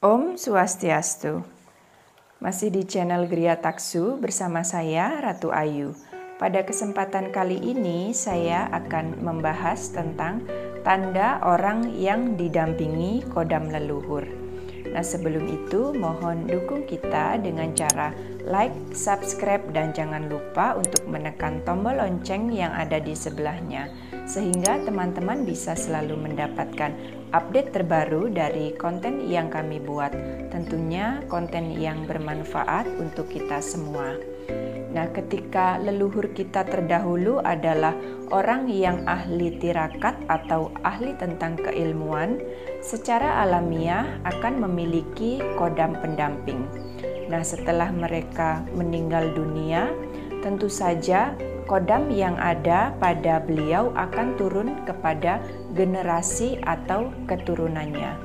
Om Swastiastu. Masih di channel Gria Taksu bersama saya Ratu Ayu. Pada kesempatan kali ini saya akan membahas tentang tanda orang yang didampingi kodam leluhur. Nah, sebelum itu mohon dukung kita dengan cara like, subscribe, dan jangan lupa untuk menekan tombol lonceng yang ada di sebelahnya sehingga teman-teman bisa selalu mendapatkan update terbaru dari konten yang kami buat, tentunya konten yang bermanfaat untuk kita semua. Nah, ketika leluhur kita terdahulu adalah orang yang ahli tirakat atau ahli tentang keilmuan, secara alamiah akan memiliki kodam pendamping. Nah, setelah mereka meninggal dunia, tentu saja kodam yang ada pada beliau akan turun kepada generasi atau keturunannya.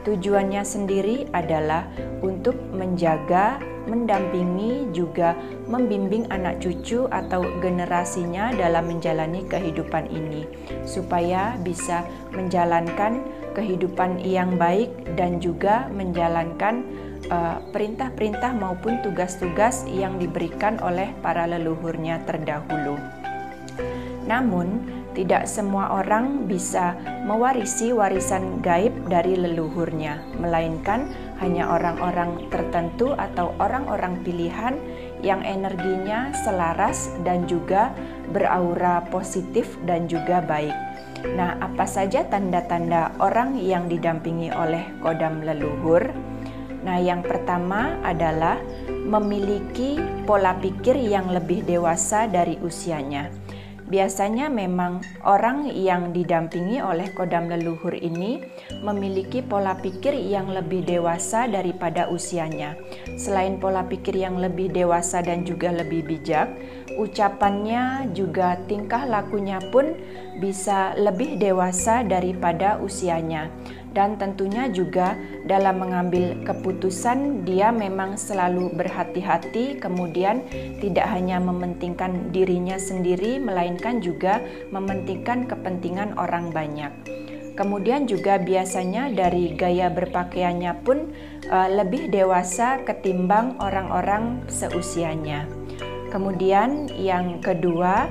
Tujuannya sendiri adalah untuk menjaga, mendampingi, juga membimbing anak cucu atau generasinya dalam menjalani kehidupan ini, supaya bisa menjalankan kehidupan yang baik dan juga menjalankan perintah-perintah maupun tugas-tugas yang diberikan oleh para leluhurnya terdahulu. Namun, tidak semua orang bisa mewarisi warisan gaib dari leluhurnya, melainkan hanya orang-orang tertentu atau orang-orang pilihan yang energinya selaras dan juga beraura positif dan juga baik. Nah, apa saja tanda-tanda orang yang didampingi oleh kodam leluhur? Nah, yang pertama adalah memiliki pola pikir yang lebih dewasa dari usianya. Biasanya memang orang yang didampingi oleh kodam leluhur ini memiliki pola pikir yang lebih dewasa daripada usianya. Selain pola pikir yang lebih dewasa dan juga lebih bijak, ucapannya juga tingkah lakunya pun bisa lebih dewasa daripada usianya. Dan tentunya juga dalam mengambil keputusan dia memang selalu berhati-hati, kemudian tidak hanya mementingkan dirinya sendiri melainkan juga mementingkan kepentingan orang banyak. Kemudian juga biasanya dari gaya berpakaiannya pun lebih dewasa ketimbang orang-orang seusianya. Kemudian yang kedua,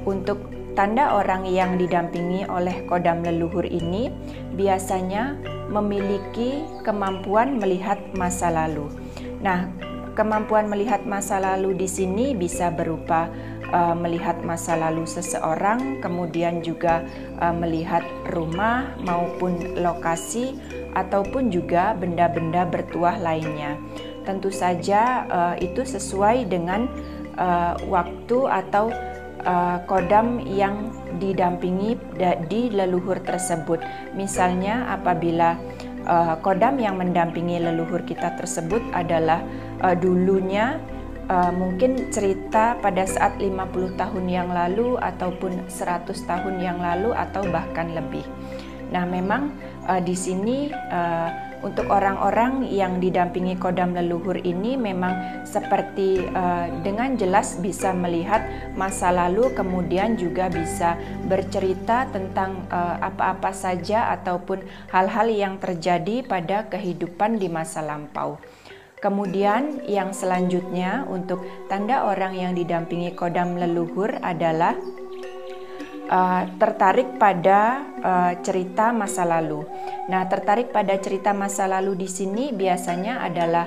untuk tanda orang yang didampingi oleh kodam leluhur ini biasanya memiliki kemampuan melihat masa lalu. Nah, kemampuan melihat masa lalu di sini bisa berupa melihat masa lalu seseorang, kemudian juga melihat rumah maupun lokasi ataupun juga benda-benda bertuah lainnya. Tentu saja itu sesuai dengan waktu atau kodam yang didampingi di leluhur tersebut. Misalnya apabila kodam yang mendampingi leluhur kita tersebut adalah dulunya mungkin cerita pada saat 50 tahun yang lalu ataupun 100 tahun yang lalu atau bahkan lebih. Nah, memang di sini untuk orang-orang yang didampingi kodam leluhur ini memang seperti dengan jelas bisa melihat masa lalu, kemudian juga bisa bercerita tentang apa-apa saja ataupun hal-hal yang terjadi pada kehidupan di masa lampau. Kemudian yang selanjutnya untuk tanda orang yang didampingi kodam leluhur adalah tertarik pada cerita masa lalu. Nah, tertarik pada cerita masa lalu di sini biasanya adalah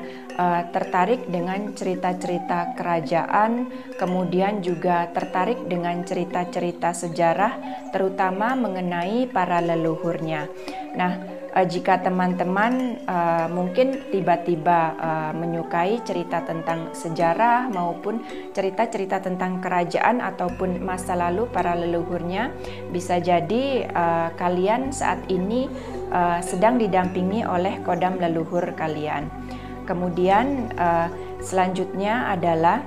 tertarik dengan cerita-cerita kerajaan, kemudian juga tertarik dengan cerita-cerita sejarah, terutama mengenai para leluhurnya. Nah, jika teman-teman mungkin tiba-tiba menyukai cerita tentang sejarah maupun cerita-cerita tentang kerajaan ataupun masa lalu para leluhurnya, bisa jadi kalian saat ini sedang didampingi oleh kodam leluhur kalian. Kemudian selanjutnya adalah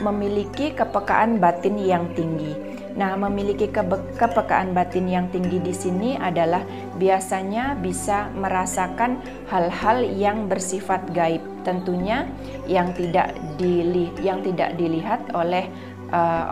memiliki kepekaan batin yang tinggi. Nah, memiliki kepekaan batin yang tinggi di sini adalah biasanya bisa merasakan hal-hal yang bersifat gaib, tentunya yang tidak dilihat oleh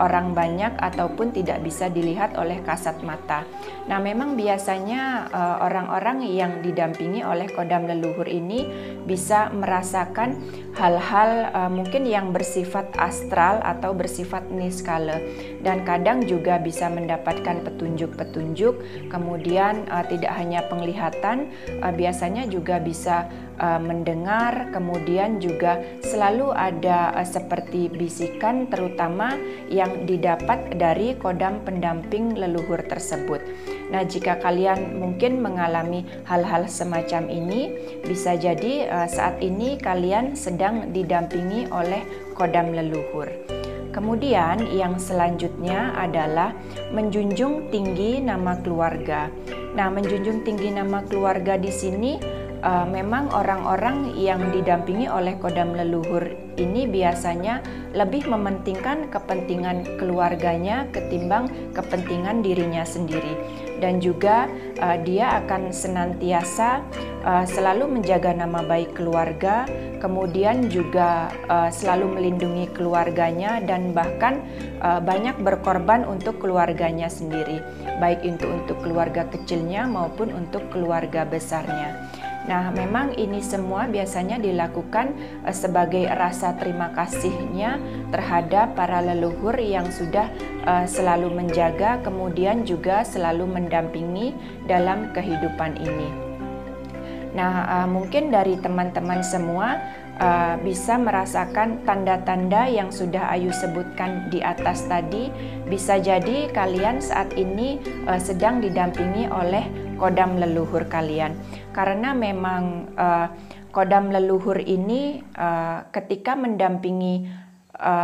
orang banyak ataupun tidak bisa dilihat oleh kasat mata. Nah, memang biasanya orang-orang yang didampingi oleh kodam leluhur ini bisa merasakan hal-hal mungkin yang bersifat astral atau bersifat niskala, dan kadang juga bisa mendapatkan petunjuk-petunjuk. Kemudian tidak hanya penglihatan, biasanya juga bisa mendengar, kemudian juga selalu ada seperti bisikan, terutama yang didapat dari kodam pendamping leluhur tersebut. Nah, jika kalian mungkin mengalami hal-hal semacam ini, bisa jadi saat ini kalian sedang didampingi oleh kodam leluhur. Kemudian yang selanjutnya adalah menjunjung tinggi nama keluarga. Nah, menjunjung tinggi nama keluarga di sini memang orang-orang yang didampingi oleh kodam leluhur ini biasanya lebih mementingkan kepentingan keluarganya ketimbang kepentingan dirinya sendiri. Dan juga dia akan senantiasa selalu menjaga nama baik keluarga, kemudian juga selalu melindungi keluarganya, dan bahkan banyak berkorban untuk keluarganya sendiri, baik itu untuk keluarga kecilnya maupun untuk keluarga besarnya. Nah, memang ini semua biasanya dilakukan sebagai rasa terima kasihnya terhadap para leluhur yang sudah selalu menjaga, kemudian juga selalu mendampingi dalam kehidupan ini. Nah, mungkin dari teman-teman semua bisa merasakan tanda-tanda yang sudah Ayu sebutkan di atas tadi. Bisa jadi kalian saat ini sedang didampingi oleh kodam leluhur kalian, karena memang kodam leluhur ini ketika mendampingi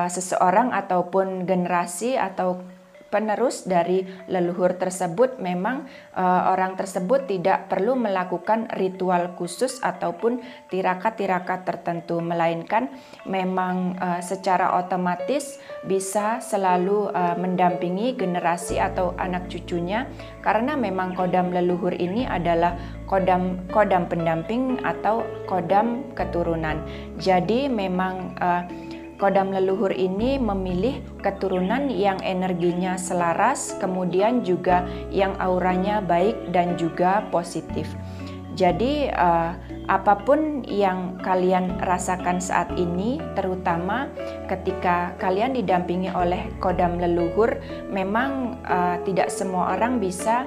seseorang ataupun generasi atau penerus dari leluhur tersebut, memang orang tersebut tidak perlu melakukan ritual khusus ataupun tirakat-tirakat tertentu, melainkan memang secara otomatis bisa selalu mendampingi generasi atau anak cucunya, karena memang kodam leluhur ini adalah kodam pendamping atau kodam keturunan. Jadi memang kodam leluhur ini memilih keturunan yang energinya selaras, kemudian juga yang auranya baik dan juga positif. Jadi apapun yang kalian rasakan saat ini, terutama ketika kalian didampingi oleh kodam leluhur, memang tidak semua orang bisa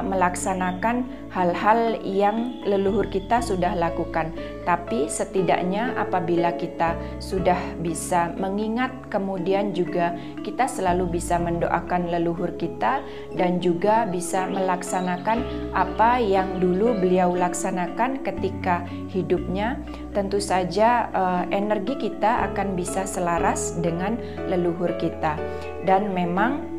melaksanakan hal-hal yang leluhur kita sudah lakukan. Tapi setidaknya apabila kita sudah bisa mengingat, kemudian juga kita selalu bisa mendoakan leluhur kita dan juga bisa melaksanakan apa yang dulu beliau laksanakan ketika hidupnya, tentu saja energi kita akan bisa selaras dengan leluhur kita. Dan memang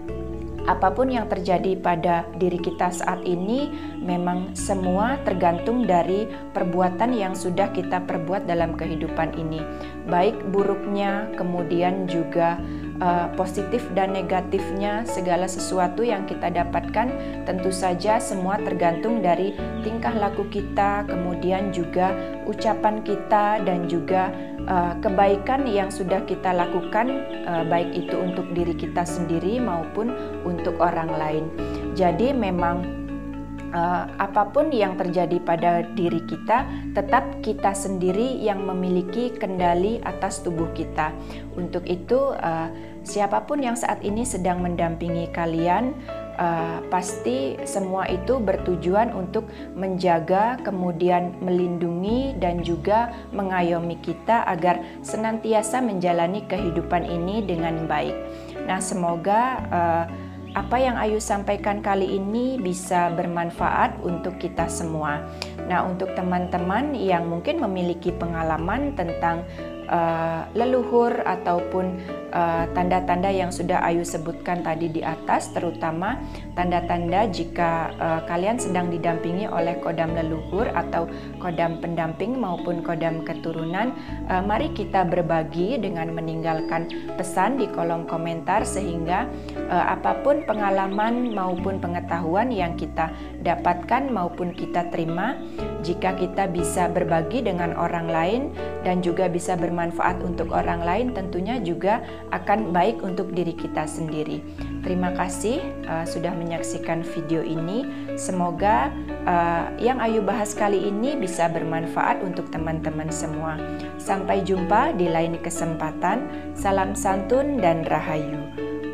apapun yang terjadi pada diri kita saat ini, memang semua tergantung dari perbuatan yang sudah kita perbuat dalam kehidupan ini. Baik buruknya, kemudian juga positif dan negatifnya, segala sesuatu yang kita dapatkan tentu saja semua tergantung dari tingkah laku kita, kemudian juga ucapan kita, dan juga kebaikan yang sudah kita lakukan, baik itu untuk diri kita sendiri maupun untuk orang lain. Jadi memang apapun yang terjadi pada diri kita, tetap kita sendiri yang memiliki kendali atas tubuh kita. Untuk itu, siapapun yang saat ini sedang mendampingi kalian, pasti semua itu bertujuan untuk menjaga, kemudian melindungi dan juga mengayomi kita agar senantiasa menjalani kehidupan ini dengan baik. Nah, semoga apa yang Ayu sampaikan kali ini bisa bermanfaat untuk kita semua. Nah, untuk teman-teman yang mungkin memiliki pengalaman tentang leluhur ataupun tanda-tanda yang sudah Ayu sebutkan tadi di atas, terutama tanda-tanda jika kalian sedang didampingi oleh kodam leluhur atau kodam pendamping maupun kodam keturunan, mari kita berbagi dengan meninggalkan pesan di kolom komentar, sehingga apapun pengalaman maupun pengetahuan yang kita dapatkan maupun kita terima, Jika kita bisa berbagi dengan orang lain dan juga bisa bermanfaat untuk orang lain, tentunya juga akan baik untuk diri kita sendiri. Terima kasih sudah menyaksikan video ini. Semoga yang Ayu bahas kali ini bisa bermanfaat untuk teman-teman semua. Sampai jumpa di lain kesempatan. Salam santun dan rahayu.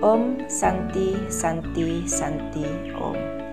Om Santi Santi Santi Om.